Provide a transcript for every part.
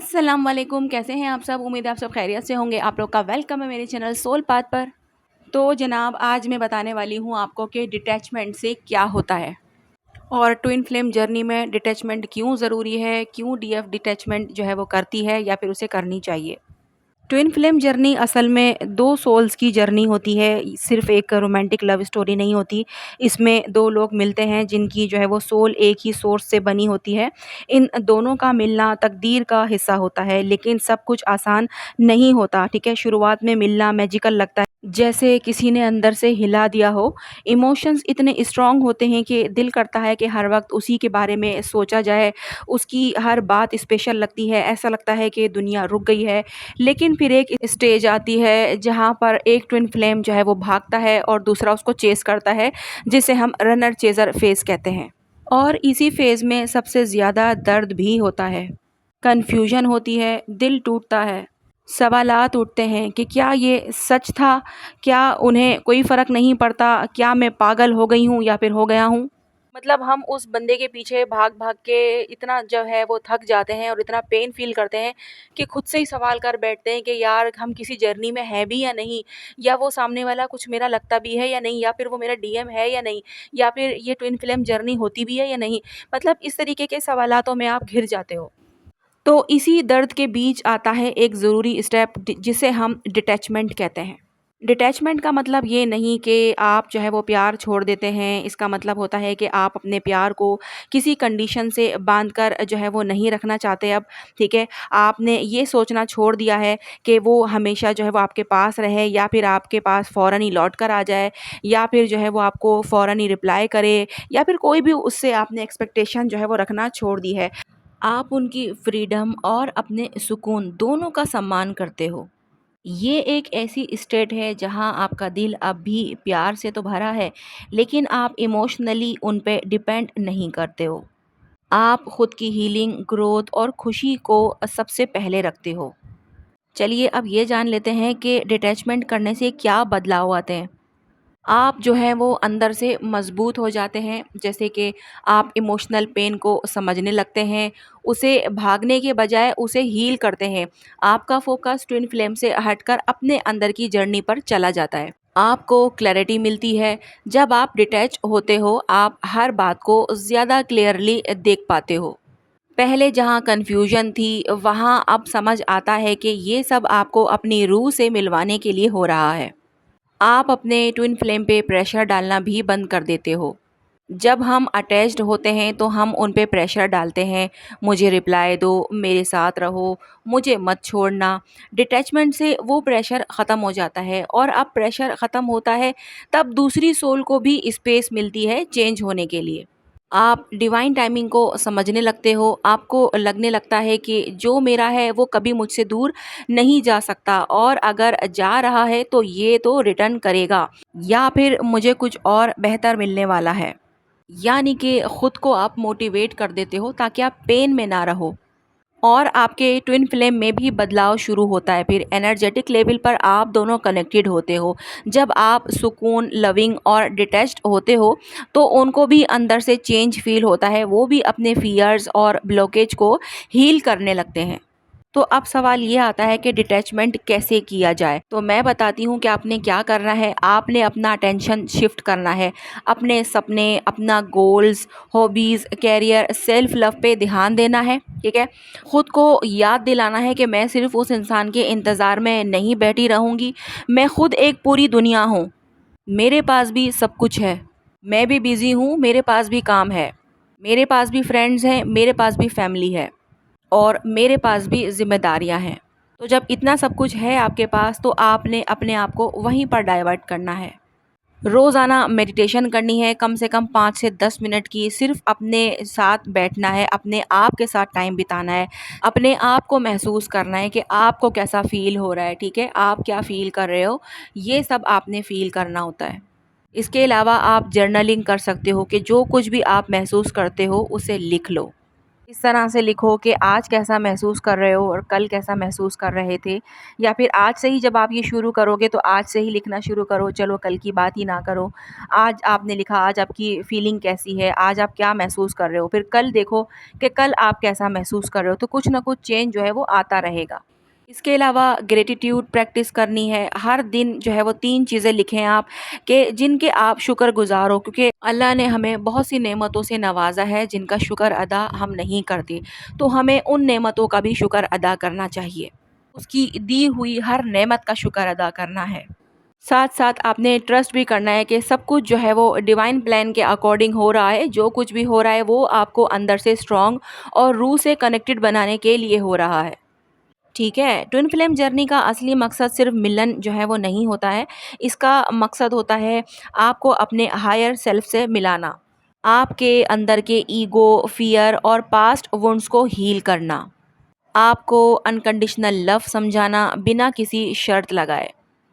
अस्सलाम वालेकुम, कैसे हैं आप सब? उम्मीद है आप सब खैरियत से होंगे। आप लोग का वेलकम है मेरे चैनल सोल पाथ पर। तो जनाब, आज मैं बताने वाली हूँ आपको कि डिटैचमेंट से क्या होता है और ट्विन फ्लेम जर्नी में डिटैचमेंट क्यों ज़रूरी है, क्यों डीएफ डिटैचमेंट जो है वो करती है या फिर उसे करनी चाहिए। ट्विन फ्लेम जर्नी असल में दो सोल्स की जर्नी होती है, सिर्फ एक रोमांटिक लव स्टोरी नहीं होती। इसमें दो लोग मिलते हैं जिनकी जो है वो सोल एक ही सोर्स से बनी होती है। इन दोनों का मिलना तकदीर का हिस्सा होता है, लेकिन सब कुछ आसान नहीं होता। ठीक है, शुरुआत में मिलना मैजिकल लगता है, जैसे किसी ने अंदर से हिला दिया हो। इमोशंस इतने स्ट्रॉन्ग होते हैं कि दिल करता है कि हर वक्त उसी के बारे में सोचा जाए, उसकी हर बात स्पेशल लगती है, ऐसा लगता है कि दुनिया रुक गई है। लेकिन फिर एक स्टेज आती है जहाँ पर एक ट्विन फ्लेम जो है वो भागता है और दूसरा उसको चेस करता है, जिसे हम रनर चेजर फेज कहते हैं। और इसी फेज में सबसे ज़्यादा दर्द भी होता है, कन्फ्यूजन होती है, दिल टूटता है, सवालात उठते हैं कि क्या ये सच था, क्या उन्हें कोई फ़र्क नहीं पड़ता, क्या मैं पागल हो गई हूँ या फिर हो गया हूँ। मतलब हम उस बंदे के पीछे भाग भाग के इतना जो है वो थक जाते हैं और इतना पेन फील करते हैं कि खुद से ही सवाल कर बैठते हैं कि यार हम किसी जर्नी में हैं भी या नहीं, या वो सामने वाला कुछ मेरा लगता भी है या नहीं, या फिर वो मेरा डीएम है या नहीं, या फिर ये ट्विन फ्लेम जर्नी होती भी है या नहीं। मतलब इस तरीके के सवालातों में आप घिर जाते हो। तो इसी दर्द के बीच आता है एक ज़रूरी स्टेप जिसे हम डिटैचमेंट कहते हैं। डिटैचमेंट का मतलब ये नहीं कि आप जो है वो प्यार छोड़ देते हैं। इसका मतलब होता है कि आप अपने प्यार को किसी कंडीशन से बांध कर जो है वो नहीं रखना चाहते अब। ठीक है, आपने ये सोचना छोड़ दिया है कि वो हमेशा जो है वो आपके पास रहे, या फिर आपके पास फ़ौरन ही लौट कर आ जाए, या फिर जो है वो आपको फ़ौरन ही रिप्लाई करे, या फिर कोई भी उससे आपने एक्सपेक्टेशन जो है वो रखना छोड़ दी है। आप उनकी फ्रीडम और अपने सुकून दोनों का सम्मान करते हो। ये एक ऐसी स्टेट है जहां आपका दिल अब भी प्यार से तो भरा है, लेकिन आप इमोशनली उन पे डिपेंड नहीं करते हो। आप खुद की हीलिंग, ग्रोथ और खुशी को सबसे पहले रखते हो। चलिए अब ये जान लेते हैं कि डिटैचमेंट करने से क्या बदलाव आते हैं। आप जो है वो अंदर से मजबूत हो जाते हैं, जैसे कि आप इमोशनल पेन को समझने लगते हैं, उसे भागने के बजाय उसे हील करते हैं। आपका फोकस ट्विन फ्लेम से हटकर अपने अंदर की जर्नी पर चला जाता है। आपको क्लैरिटी मिलती है। जब आप डिटैच होते हो, आप हर बात को ज़्यादा क्लियरली देख पाते हो। पहले जहाँ कन्फ्यूजन थी, वहाँ अब समझ आता है कि ये सब आपको अपनी रूह से मिलवाने के लिए हो रहा है। आप अपने ट्विन फ्लेम पे प्रेशर डालना भी बंद कर देते हो। जब हम अटैच्ड होते हैं तो हम उन पे प्रेशर डालते हैं, मुझे रिप्लाई दो, मेरे साथ रहो, मुझे मत छोड़ना। डिटैचमेंट से वो प्रेशर ख़त्म हो जाता है, और अब प्रेशर ख़त्म होता है तब दूसरी सोल को भी स्पेस मिलती है चेंज होने के लिए। आप डिवाइन टाइमिंग को समझने लगते हो। आपको लगने लगता है कि जो मेरा है वो कभी मुझसे दूर नहीं जा सकता, और अगर जा रहा है तो ये तो रिटर्न करेगा, या फिर मुझे कुछ और बेहतर मिलने वाला है। यानी कि खुद को आप मोटिवेट कर देते हो ताकि आप पेन में ना रहो। और आपके ट्विन फ्लेम में भी बदलाव शुरू होता है। फिर एनर्जेटिक लेवल पर आप दोनों कनेक्टेड होते हो। जब आप सुकून, लविंग और डिटैच्ड होते हो तो उनको भी अंदर से चेंज फील होता है। वो भी अपने फियर्स और ब्लॉकेज को हील करने लगते हैं। तो अब सवाल ये आता है कि डिटैचमेंट कैसे किया जाए। तो मैं बताती हूँ कि आपने क्या करना है। आपने अपना अटेंशन शिफ्ट करना है, अपने सपने, अपना goals, hobbies, career, self love पे ध्यान देना है। ठीक है, खुद को याद दिलाना है कि मैं सिर्फ उस इंसान के इंतज़ार में नहीं बैठी रहूँगी, मैं खुद एक पूरी दुनिया हूँ। मेरे पास भी सब कुछ है, मैं भी बिज़ी हूँ, मेरे पास भी काम है, मेरे पास भी फ्रेंड्स हैं, मेरे पास भी फैमिली है, और मेरे पास भी ज़िम्मेदारियाँ हैं। तो जब इतना सब कुछ है आपके पास, तो आपने अपने आप को वहीं पर डाइवर्ट करना है। रोज़ाना मेडिटेशन करनी है, कम से कम 5 से 10 मिनट की। सिर्फ अपने साथ बैठना है, अपने आप के साथ टाइम बिताना है, अपने आप को महसूस करना है कि आपको कैसा फ़ील हो रहा है। ठीक है, आप क्या फ़ील कर रहे हो, ये सब आपने फ़ील करना होता है। इसके अलावा आप जर्नलिंग कर सकते हो कि जो कुछ भी आप महसूस करते हो उसे लिख लो। इस तरह से लिखो कि आज कैसा महसूस कर रहे हो और कल कैसा महसूस कर रहे थे, या फिर आज से ही जब आप ये शुरू करोगे तो आज से ही लिखना शुरू करो, चलो कल की बात ही ना करो। आज आपने लिखा, आज आपकी फीलिंग कैसी है, आज आप क्या महसूस कर रहे हो, फिर कल देखो कि कल आप कैसा महसूस कर रहे हो, तो कुछ ना कुछ चेंज जो है वो आता रहेगा। इसके अलावा ग्रेटिट्यूड प्रैक्टिस करनी है। हर दिन जो है वो 3 चीज़ें लिखें आप कि जिनके आप शुक्रगुज़ार हो, क्योंकि अल्लाह ने हमें बहुत सी नेमतों से नवाज़ा है जिनका शुक्र अदा हम नहीं करते। तो हमें उन नेमतों का भी शुक्र अदा करना चाहिए। उसकी दी हुई हर नेमत का शुक्र अदा करना है। साथ-साथ आपने ट्रस्ट भी करना है कि सब कुछ जो है वो डिवाइन प्लान के अकॉर्डिंग हो रहा है। जो कुछ भी हो रहा है वो आपको अंदर से स्ट्रॉन्ग और रूह से कनेक्टेड बनाने के लिए हो रहा है। ठीक है, ट्विन फ्लेम जर्नी का असली मकसद सिर्फ मिलन जो है वो नहीं होता है। इसका मकसद होता है आपको अपने हायर सेल्फ से मिलाना। आपके अंदर के ईगो, फ़ियर और पास्ट वुंड्स को हील करना। आपको अनकंडीशनल लव समझाना बिना किसी शर्त लगाए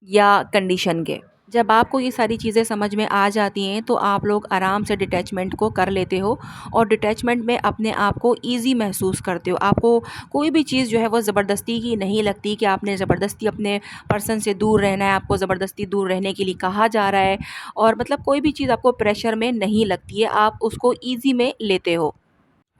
या कंडीशन के। जब आपको ये सारी चीज़ें समझ में आ जाती हैं तो आप लोग आराम से डिटैचमेंट को कर लेते हो और डिटैचमेंट में अपने आप को ईज़ी महसूस करते हो। आपको कोई भी चीज़ जो है वो ज़बरदस्ती की नहीं लगती कि आपने ज़बरदस्ती अपने पर्सन से दूर रहना है, आपको ज़बरदस्ती दूर रहने के लिए कहा जा रहा है, और मतलब कोई भी चीज़ आपको प्रेशर में नहीं लगती है, आप उसको ईज़ी में लेते हो।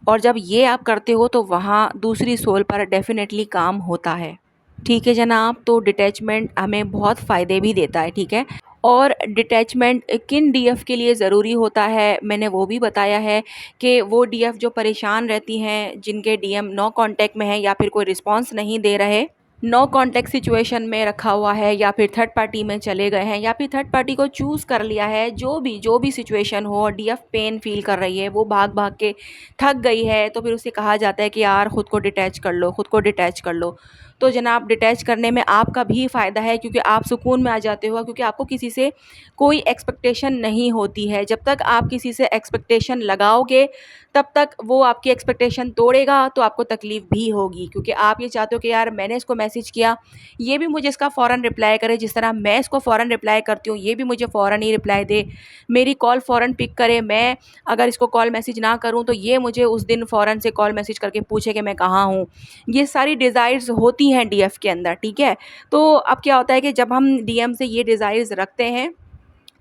और जब ये आप करते हो तो वहाँ दूसरी सोल पर डेफ़िनेटली काम होता है। ठीक है जनाब, तो डिटैचमेंट हमें बहुत फ़ायदे भी देता है, ठीक है? और डिटैचमेंट किन डीएफ के लिए ज़रूरी होता है, मैंने वो भी बताया है कि वो डीएफ जो परेशान रहती हैं, जिनके डीएम नो कॉन्टैक्ट में हैं या फिर कोई रिस्पॉन्स नहीं दे रहे, नो कॉन्टैक्ट सिचुएशन में रखा हुआ है, या फिर थर्ड पार्टी में चले गए हैं, या फिर थर्ड पार्टी को चूज़ कर लिया है, जो भी सिचुएशन हो और डीएफ पेन फ़ील कर रही है, वो भाग-भाग के थक गई है, तो फिर उसे कहा जाता है कि यार खुद को डिटैच कर लो, खुद को डिटैच कर लो। तो जनाब डिटैच करने में आपका भी फ़ायदा है, क्योंकि आप सुकून में आ जाते हो, क्योंकि आपको किसी से कोई एक्सपेक्टेशन नहीं होती है। जब तक आप किसी से एक्सपेक्टेशन लगाओगे, तब तक वो आपकी एक्सपेक्टेशन तोड़ेगा तो आपको तकलीफ़ भी होगी, क्योंकि आप ये चाहते हो कि यार मैंने इसको मैसेज किया, ये भी मुझे इसका फ़ौरन रिप्लाई करे, जिस तरह मैं इसको फ़ौरन रिप्लाई करती हूँ, ये भी मुझे फ़ौरन ही रिप्लाई दे, मेरी कॉल फ़ौरन पिक करे, मैं अगर इसको कॉल मैसेज ना करूँ तो ये मुझे उस दिन फ़ौरन से कॉल मैसेज करके पूछे कि मैं कहाँ हूँ। ये सारी डिज़ायर्स होती हैं डीएफ के अंदर, ठीक है? तो अब क्या होता है कि जब हम डीएम से ये डिज़ायर्स रखते हैं,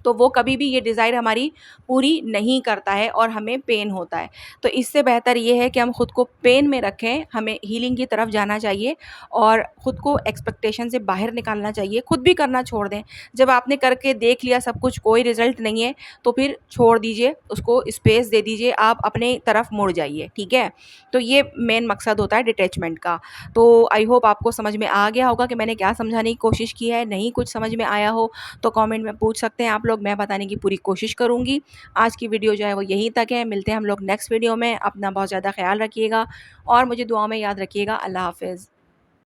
तो वो कभी भी ये डिज़ायर हमारी पूरी नहीं करता है और हमें पेन होता है। तो इससे बेहतर ये है कि हम खुद को पेन में रखें, हमें हीलिंग की तरफ जाना चाहिए और खुद को एक्सपेक्टेशन से बाहर निकालना चाहिए, खुद भी करना छोड़ दें। जब आपने करके देख लिया सब कुछ, कोई रिज़ल्ट नहीं है, तो फिर छोड़ दीजिए, उसको स्पेस दे दीजिए, आप अपने तरफ मुड़ जाइए, ठीक है? तो ये मेन मकसद होता है डिटैचमेंट का। तो आई होप आपको समझ में आ गया होगा कि मैंने क्या समझाने की कोशिश की है। नहीं कुछ समझ में आया हो तो कमेंट में पूछ सकते हैं आप लोग, मैं बताने की पूरी कोशिश करूँगी। आज की वीडियो जो है वो यहीं तक है, मिलते हैं हम लोग नेक्स्ट वीडियो में। अपना बहुत ज़्यादा ख़्याल रखिएगा और मुझे दुआ में याद रखिएगा। अल्लाह हाफ़िज़।